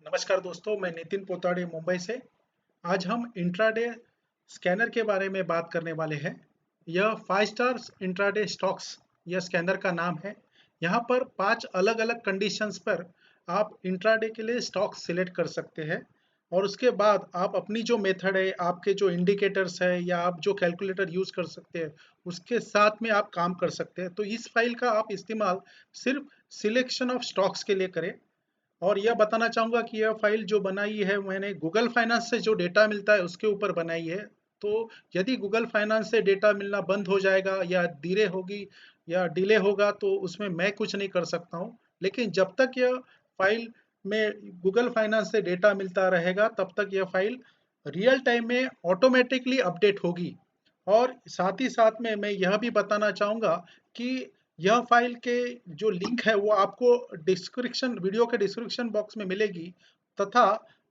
नमस्कार दोस्तों, मैं नितिन पोताड़े मुंबई से। आज हम इंट्राडे स्कैनर के बारे में बात करने वाले हैं। यह 5 स्टार्स इंट्राडे स्टॉक्स यह स्कैनर का नाम है। यहाँ पर 5 अलग-अलग कंडीशंस पर आप इंट्राडे के लिए स्टॉक्स सिलेक्ट कर सकते हैं और उसके बाद आप अपनी जो मेथड है, आपके जो इंडिकेटर्स है या आप जो कैलकुलेटर यूज़ कर सकते हैं, उसके साथ में आप काम कर सकते हैं। तो इस फाइल का आप इस्तेमाल सिर्फ सिलेक्शन ऑफ स्टॉक्स के लिए करें। और यह बताना चाहूँगा कि यह फ़ाइल जो बनाई है मैंने गूगल फाइनेंस से जो डेटा मिलता है उसके ऊपर बनाई है। तो यदि गूगल फाइनेंस से डेटा मिलना बंद हो जाएगा या देरी होगी या डिले होगा तो उसमें मैं कुछ नहीं कर सकता हूँ। लेकिन जब तक यह फ़ाइल में गूगल फाइनेंस से डेटा मिलता रहेगा तब तक यह फ़ाइल रियल टाइम में ऑटोमेटिकली अपडेट होगी। और साथ ही साथ में मैं यह भी बताना चाहूँगा कि यह फ़ाइल के जो लिंक है वो आपको डिस्क्रिप्शन वीडियो के डिस्क्रिप्शन बॉक्स में मिलेगी तथा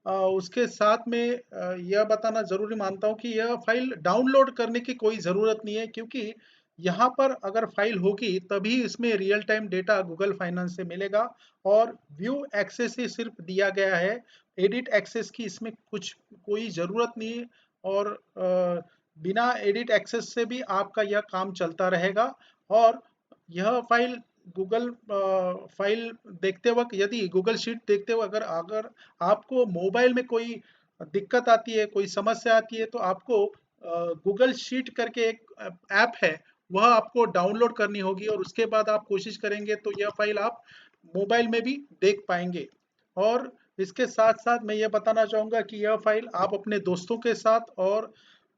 उसके साथ में यह बताना ज़रूरी मानता हूँ कि यह फ़ाइल डाउनलोड करने की कोई ज़रूरत नहीं है, क्योंकि यहाँ पर अगर फ़ाइल होगी तभी इसमें real time data Google finance से मिलेगा और व्यू एक्सेस ही सिर्फ दिया गया है। एडिट एक्सेस की इसमें कुछ कोई ज़रूरत नहीं है और बिना एडिट एक्सेस से भी आपका यह काम चलता रहेगा। और यह फाइल गूगल फाइल देखते वक्त यदि गूगल शीट देखते वक्त अगर अगर आपको मोबाइल में कोई दिक्कत आती है, कोई समस्या आती है तो आपको गूगल शीट करके एक ऐप है, वह आपको डाउनलोड करनी होगी और उसके बाद आप कोशिश करेंगे तो यह फाइल आप मोबाइल में भी देख पाएंगे। और इसके साथ साथ मैं ये बताना चाहूँगा कि यह फाइल आप अपने दोस्तों के साथ और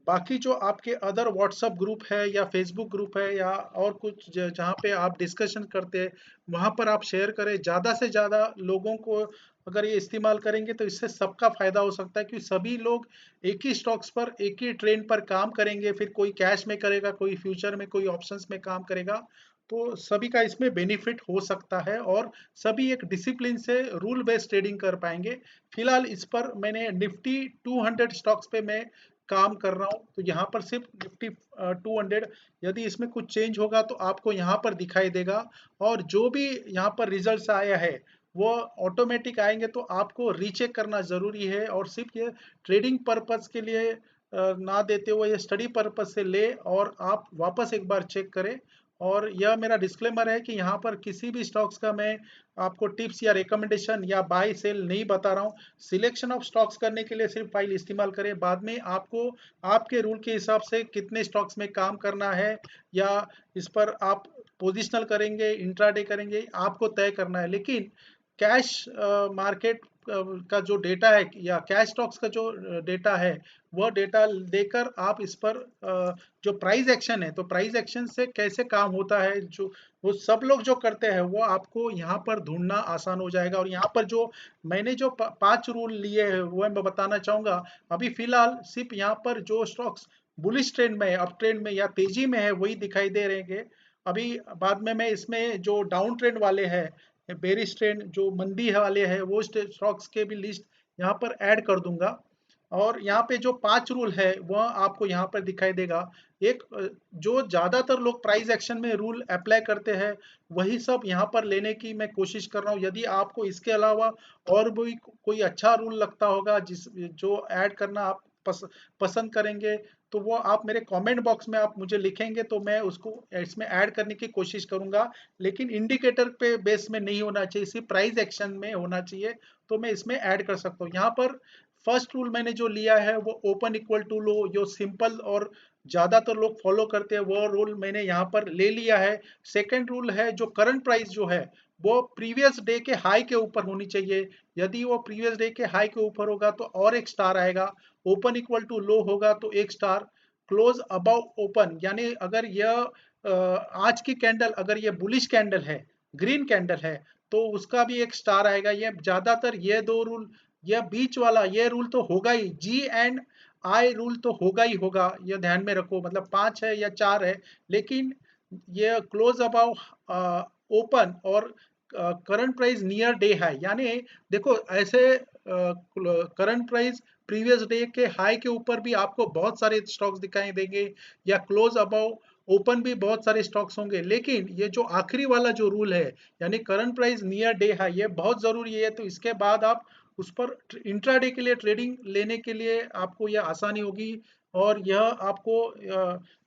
बाकी जो आपके अदर व्हाट्सएप ग्रुप है या फेसबुक ग्रुप है या और कुछ जहाँ पे आप डिस्कशन करते हैं, वहाँ पर आप शेयर करें। ज़्यादा से ज़्यादा लोगों को अगर ये इस्तेमाल करेंगे तो इससे सबका फ़ायदा हो सकता है, कि सभी लोग एक ही स्टॉक्स पर एक ही ट्रेंड पर काम करेंगे। फिर कोई कैश में करेगा, कोई फ्यूचर में, कोई ऑप्शंस में काम करेगा। तो सभी का इसमें बेनिफिट हो सकता है और सभी एक डिसिप्लिन से रूल बेस्ड ट्रेडिंग कर पाएंगे। फिलहाल इस पर मैंने निफ्टी 200 स्टॉक्स पे मैं काम कर रहा हूँ, तो यहाँ पर सिर्फ निफ्टी 200, यदि इसमें कुछ चेंज होगा तो आपको यहाँ पर दिखाई देगा। और जो भी यहाँ पर रिजल्ट्स आया है वो ऑटोमेटिक आएंगे, तो आपको रीचेक करना ज़रूरी है और सिर्फ ये ट्रेडिंग पर्पस के लिए ना देते हुए ये स्टडी पर्पस से ले और आप वापस एक बार चेक करें। और यह मेरा डिस्क्लेमर है कि यहाँ पर किसी भी स्टॉक्स का मैं आपको टिप्स या रिकमेंडेशन या बाय सेल नहीं बता रहा हूँ। सिलेक्शन ऑफ स्टॉक्स करने के लिए सिर्फ फाइल इस्तेमाल करें, बाद में आपको आपके रूल के हिसाब से कितने स्टॉक्स में काम करना है या इस पर आप पोजिशनल करेंगे, इंट्राडे करेंगे, आपको तय करना है। लेकिन कैश मार्केट का जो डेटा है या कैश स्टॉक्स का जो डेटा है, वह डेटा देकर आप इस पर जो प्राइस एक्शन है, तो प्राइस एक्शन से कैसे काम होता है, जो वो सब लोग जो करते हैं वो आपको यहाँ पर ढूंढना आसान हो जाएगा। और यहाँ पर जो मैंने जो 5 रूल लिए हैं वो मैं बताना चाहूँगा। अभी फिलहाल सिर्फ यहाँ पर जो स्टॉक्स बुलिश ट्रेंड में है, अप ट्रेंड में या तेजी में है, वही दिखाई दे रहेंगे। अभी बाद में मैं इसमें जो डाउन ट्रेंड वाले हैं, बेरिश ट्रेंड जो मंदी वाले हैं, वो स्टॉक्स के भी लिस्ट यहाँ पर ऐड कर दूंगा। और यहाँ पे जो 5 रूल है वह आपको यहाँ पर दिखाई देगा। एक जो ज़्यादातर लोग प्राइस एक्शन में रूल अप्लाई करते हैं, वही सब यहाँ पर लेने की मैं कोशिश कर रहा हूँ। यदि आपको इसके अलावा और भी कोई अच्छा रूल लगता होगा जिस जो ऐड करना आप पसंद करेंगे, तो वो आप मेरे कमेंट बॉक्स में आप मुझे लिखेंगे तो मैं उसको इसमें ऐड करने की कोशिश करूंगा। लेकिन इंडिकेटर पे बेस में नहीं होना चाहिए, सिर्फ प्राइस एक्शन में होना चाहिए, तो मैं इसमें ऐड कर सकता हूँ। यहाँ पर फर्स्ट रूल मैंने जो लिया है वो ओपन इक्वल टू लो, जो सिंपल और ज़्यादातर लोग फॉलो करते हैं, वो रूल मैंने यहाँ पर ले लिया है। सेकंड रूल है जो करंट प्राइस जो है वो प्रीवियस डे के हाई के ऊपर होनी चाहिए। यदि वो प्रीवियस डे के हाई के ऊपर होगा तो और एक स्टार आएगा। ओपन इक्वल टू लो होगा तो एक स्टार। क्लोज अबव ओपन, यानी अगर यह आज की कैंडल अगर ये बुलिश कैंडल है, ग्रीन कैंडल है, तो उसका भी एक स्टार आएगा। ये ज्यादातर ये दो रूल, यह बीच वाला ये रूल तो होगा ही, जी एंड आई रूल तो होगा ही होगा, ये ध्यान में रखो। मतलब 5 है या 4 है, लेकिन ये क्लोज अबाउ ओपन और current price near day high, यानी देखो ऐसे करंट प्राइस प्रीवियस डे के हाई के ऊपर भी आपको बहुत सारे स्टॉक्स दिखाई देंगे या क्लोज अबाउ ओपन भी बहुत सारे स्टॉक्स होंगे। लेकिन ये जो आखिरी वाला जो रूल है, यानी current price near day high, ये बहुत जरूरी है। तो इसके बाद आप उस पर इंट्राडे के लिए ट्रेडिंग लेने के लिए आपको यह आसानी होगी और यह आपको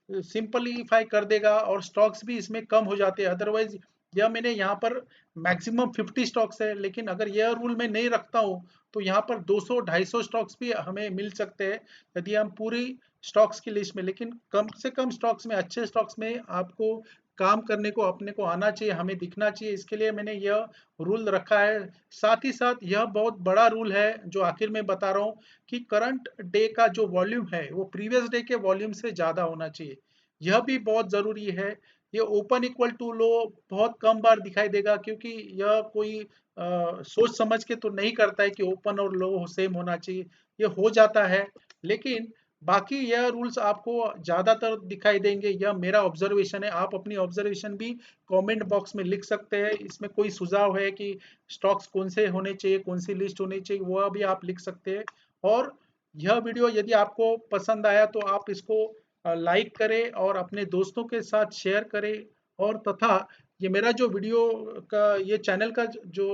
सिंपलीफाई कर देगा और स्टॉक्स भी इसमें कम हो जाते हैं। अदरवाइज यह मैंने यहाँ पर मैक्सिमम 50 स्टॉक्स है, लेकिन अगर यह रूल मैं नहीं रखता हूँ तो यहाँ पर 200-250 स्टॉक्स भी हमें मिल सकते हैं यदि हम पूरी स्टॉक्स की लिस्ट में, लेकिन कम से कम स्टॉक्स में, अच्छे स्टॉक्स में आपको काम करने को अपने को आना चाहिए, हमें दिखना चाहिए। इसके लिए मैंने यह रूल रखा है। साथ ही साथ यह बहुत बड़ा रूल है जो आखिर में बता रहा हूँ कि करंट डे का जो वॉल्यूम है वो प्रीवियस डे के वॉल्यूम से ज़्यादा होना चाहिए। यह भी बहुत ज़रूरी है। ये ओपन इक्वल टू लो बहुत कम बार दिखाई देगा, क्योंकि यह कोई सोच समझ के तो नहीं करता है कि ओपन और लो सेम होना चाहिए। ये हो जाता है, लेकिन बाकी यह रूल्स आपको ज़्यादातर दिखाई देंगे। यह मेरा ऑब्जर्वेशन है, आप अपनी ऑब्जर्वेशन भी कमेंट बॉक्स में लिख सकते हैं। इसमें कोई सुझाव है कि स्टॉक्स कौन से होने चाहिए, कौन सी लिस्ट होनी चाहिए, वह भी आप लिख सकते हैं। और यह वीडियो यदि आपको पसंद आया तो आप इसको लाइक करें और अपने दोस्तों के साथ शेयर करें। और तथा ये मेरा जो वीडियो का ये चैनल का जो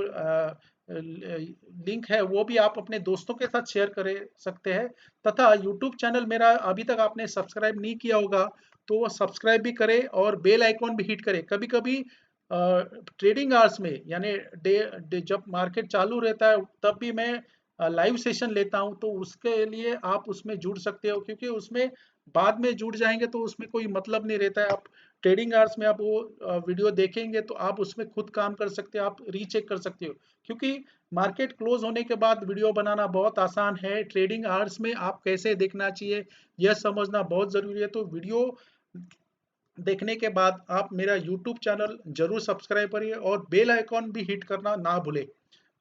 लिंक है वो भी आप अपने दोस्तों के साथ शेयर कर सकते हैं। तथा यूट्यूब चैनल मेरा अभी तक आपने सब्सक्राइब नहीं किया होगा तो वो सब्सक्राइब भी करें और बेल आइकॉन भी हिट करें। कभी कभी ट्रेडिंग आवर्स में, यानी डे जब मार्केट चालू रहता है तब भी मैं लाइव सेशन लेता हूं, तो उसके लिए आप उसमें जुड़ सकते हो, क्योंकि उसमें बाद में जुड़ जाएंगे तो उसमें कोई मतलब नहीं रहता है। आप ट्रेडिंग आवर्स में आप वो वीडियो देखेंगे तो आप उसमें खुद काम कर सकते हो, आप रीचेक कर सकते हो, क्योंकि मार्केट क्लोज होने के बाद वीडियो बनाना बहुत आसान है। ट्रेडिंग आवर्स में आप कैसे देखना चाहिए यह समझना बहुत ज़रूरी है। तो वीडियो देखने के बाद आप मेरा यूट्यूब चैनल जरूर सब्सक्राइब करिए और बेल आइकॉन भी हिट करना ना भूलें।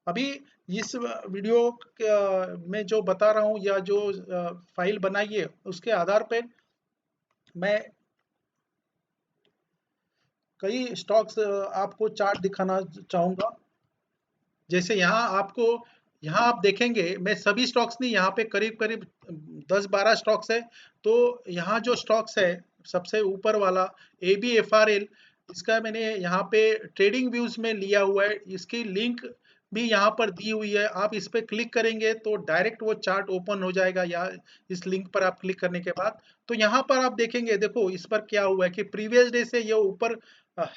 अभी इस वीडियो में जो बता रहा हूँ या जो फाइल बनाई है उसके आधार पे मैं कई स्टॉक्स आपको चार्ट दिखाना चाहूँगा। जैसे यहाँ आप देखेंगे, मैं सभी स्टॉक्स नहीं, यहाँ पे करीब करीब 10-12 स्टॉक्स है। तो यहाँ जो स्टॉक्स है सबसे ऊपर वाला ABFRL, इसका मैंने यहाँ पे ट्रेडिंग व्यूज में लिया हुआ है, इसकी लिंक भी यहाँ पर दी हुई है। आप इस पे क्लिक करेंगे तो डायरेक्ट वो चार्ट ओपन हो जाएगा, या इस लिंक पर आप क्लिक करने के बाद तो यहाँ पर आप देखेंगे, देखो इस पर क्या हुआ है कि प्रीवियस डे से ये ऊपर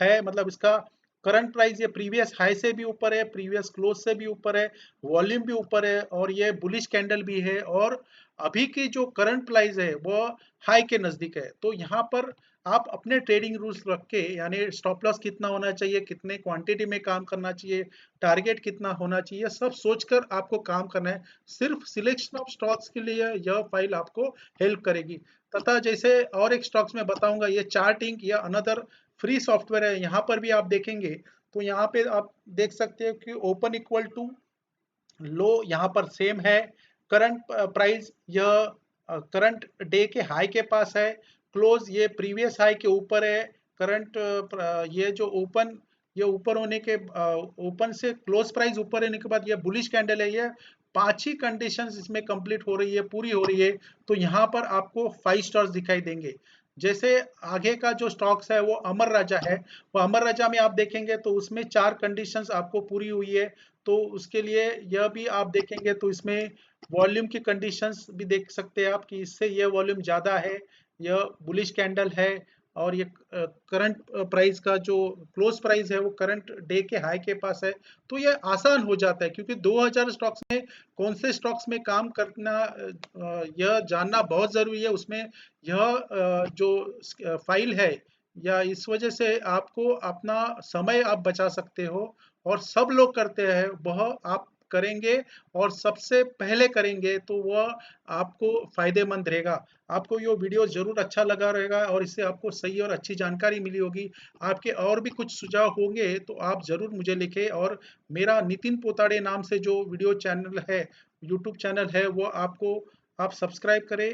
है, मतलब इसका करंट प्राइस ये प्रीवियस हाई से भी ऊपर है, प्रीवियस क्लोज से भी ऊपर है, वॉल्यूम भी ऊपर है और ये बुलिश कैंडल भी है, और अभी की जो करंट प्राइस है वो हाई के नजदीक है। तो यहाँ पर आप अपने ट्रेडिंग रूल्स रख के, यानी स्टॉप लॉस कितना होना चाहिए, कितने क्वांटिटी में काम करना चाहिए, टारगेट कितना होना चाहिए, सब सोचकर आपको काम करना है। सिर्फ सिलेक्शन ऑफ स्टॉक्स के लिए यह फाइल आपको हेल्प करेगी। तथा जैसे और एक स्टॉक्स में बताऊंगा, ये चार्टिंग या अनदर फ्री सॉफ्टवेयर है। यहाँ पर भी आप देखेंगे तो यहाँ पे आप देख सकते हो कि ओपन इक्वल टू लो यहाँ पर सेम है। करंट प्राइस यह करंट डे के हाई के पास है, क्लोज ये प्रीवियस हाई के ऊपर है। करंट ये जो ओपन, ये ऊपर होने के ओपन से क्लोज प्राइस ऊपर होने के बाद ये बुलिश कैंडल है। ये 5 ही कंडीशंस इसमें कंप्लीट हो रही है, पूरी हो रही है, तो यहाँ पर आपको 5 स्टार्स दिखाई देंगे। जैसे आगे का जो स्टॉक्स है वो अमर राजा है, वो अमर राजा में आप देखेंगे तो उसमें 4 कंडीशंस आपको पूरी हुई है। तो उसके लिए यह भी आप देखेंगे तो इसमें वॉल्यूम की कंडीशंस भी देख सकते हैं आप कि इससे यह वॉल्यूम ज़्यादा है, यह बुलिश कैंडल है, और ये करंट प्राइस का जो क्लोज प्राइस है वो करंट डे के हाई के पास है। तो ये आसान हो जाता है, क्योंकि 2000 स्टॉक्स में कौन से स्टॉक्स में काम करना यह जानना बहुत ज़रूरी है। उसमें यह जो फाइल है, या इस वजह से आपको अपना समय आप बचा सकते हो, और सब लोग करते हैं वह आप करेंगे और सबसे पहले करेंगे तो वह आपको फायदेमंद रहेगा। आपको ये वीडियो जरूर अच्छा लगा रहेगा और इससे आपको सही और अच्छी जानकारी मिली होगी। आपके और भी कुछ सुझाव होंगे तो आप जरूर मुझे लिखें, और मेरा नितिन पोताड़े नाम से जो वीडियो चैनल है, यूट्यूब चैनल है, वो आपको आप सब्सक्राइब करें।